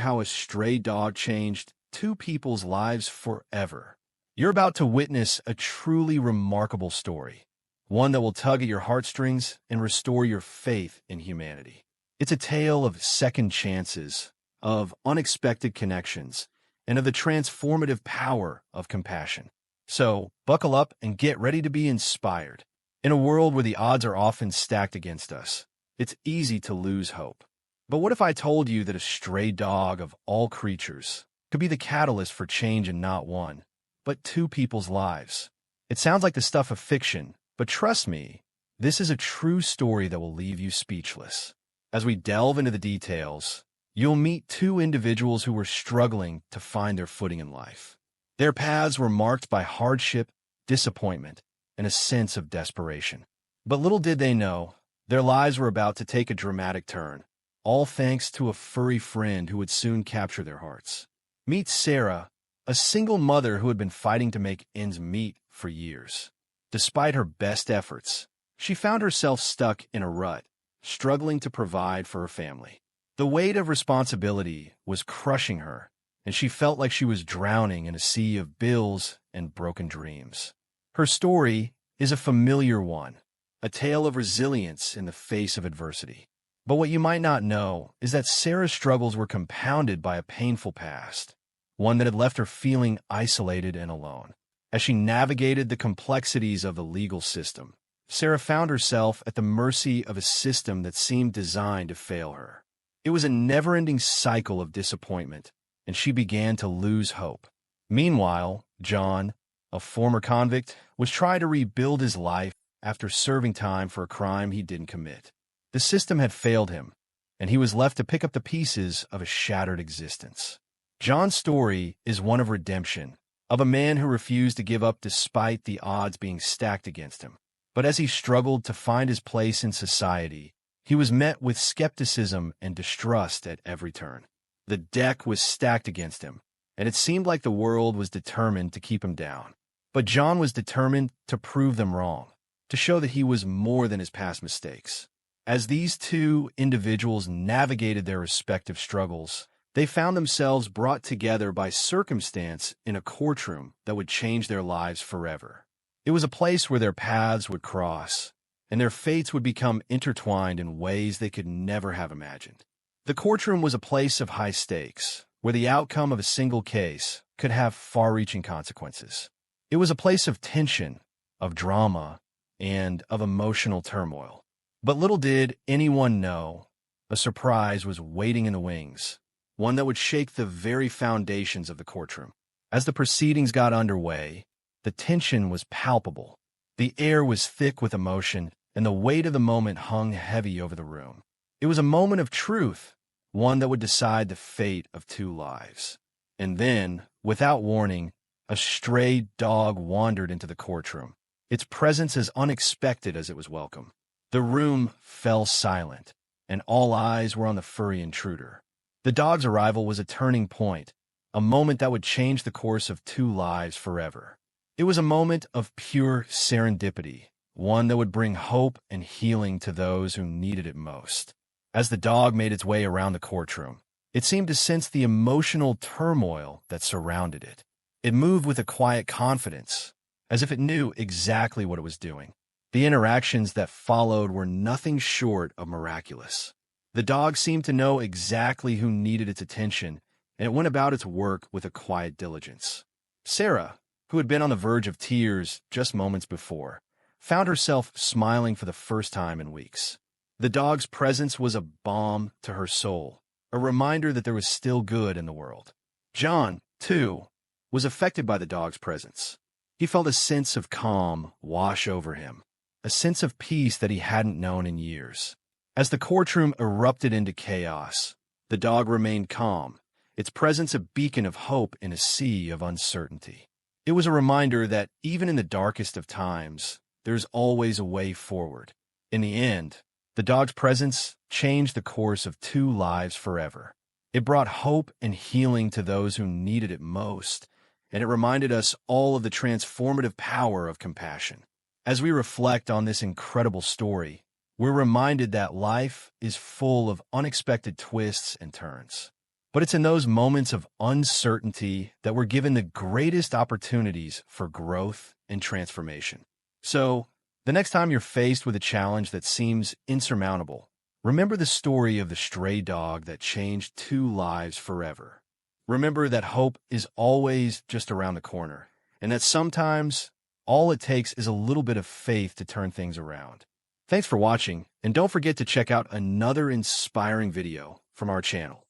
how a stray dog changed two people's lives forever. You're about to witness a truly remarkable story, one that will tug at your heartstrings and restore your faith in humanity. It's a tale of second chances, of unexpected connections, and of the transformative power of compassion. So, buckle up and get ready to be inspired. In a world where the odds are often stacked against us, it's easy to lose hope. But what if I told you that a stray dog of all creatures could be the catalyst for change in not one, but two people's lives? It sounds like the stuff of fiction, but trust me, this is a true story that will leave you speechless. As we delve into the details, you'll meet two individuals who were struggling to find their footing in life. Their paths were marked by hardship, disappointment, and a sense of desperation. But little did they know, their lives were about to take a dramatic turn, all thanks to a furry friend who would soon capture their hearts. Meet Sarah, a single mother who had been fighting to make ends meet for years. Despite her best efforts, she found herself stuck in a rut, struggling to provide for her family. The weight of responsibility was crushing her, and she felt like she was drowning in a sea of bills and broken dreams. Her story is a familiar one, a tale of resilience in the face of adversity. But what you might not know is that Sarah's struggles were compounded by a painful past, one that had left her feeling isolated and alone. As she navigated the complexities of the legal system, Sarah found herself at the mercy of a system that seemed designed to fail her. It was a never-ending cycle of disappointment, and she began to lose hope. Meanwhile, John, a former convict, was trying to rebuild his life after serving time for a crime he didn't commit. The system had failed him, and he was left to pick up the pieces of a shattered existence. John's story is one of redemption, of a man who refused to give up despite the odds being stacked against him. But as he struggled to find his place in society, he was met with skepticism and distrust at every turn. The deck was stacked against him, and it seemed like the world was determined to keep him down. But John was determined to prove them wrong, to show that he was more than his past mistakes. As these two individuals navigated their respective struggles, they found themselves brought together by circumstance in a courtroom that would change their lives forever. It was a place where their paths would cross, and their fates would become intertwined in ways they could never have imagined. The courtroom was a place of high stakes, where the outcome of a single case could have far-reaching consequences. It was a place of tension, of drama, and of emotional turmoil. But little did anyone know, a surprise was waiting in the wings, one that would shake the very foundations of the courtroom. As the proceedings got underway, the tension was palpable. The air was thick with emotion, and the weight of the moment hung heavy over the room. It was a moment of truth, one that would decide the fate of two lives. And then, without warning, a stray dog wandered into the courtroom, its presence as unexpected as it was welcome. The room fell silent, and all eyes were on the furry intruder. The dog's arrival was a turning point, a moment that would change the course of two lives forever. It was a moment of pure serendipity, one that would bring hope and healing to those who needed it most. As the dog made its way around the courtroom, it seemed to sense the emotional turmoil that surrounded it. It moved with a quiet confidence, as if it knew exactly what it was doing. The interactions that followed were nothing short of miraculous. The dog seemed to know exactly who needed its attention, and it went about its work with a quiet diligence. Sarah, who had been on the verge of tears just moments before, found herself smiling for the first time in weeks. The dog's presence was a balm to her soul, a reminder that there was still good in the world. John, too, was affected by the dog's presence. He felt a sense of calm wash over him, a sense of peace that he hadn't known in years. As the courtroom erupted into chaos, the dog remained calm, its presence a beacon of hope in a sea of uncertainty. It was a reminder that even in the darkest of times, there's always a way forward. In the end, the dog's presence changed the course of two lives forever. It brought hope and healing to those who needed it most, and it reminded us all of the transformative power of compassion. As we reflect on this incredible story, we're reminded that life is full of unexpected twists and turns. But it's in those moments of uncertainty that we're given the greatest opportunities for growth and transformation. So, the next time you're faced with a challenge that seems insurmountable, remember the story of the stray dog that changed 2 lives forever. Remember that hope is always just around the corner, and that sometimes all it takes is a little bit of faith to turn things around. Thanks for watching, and don't forget to check out another inspiring video from our channel.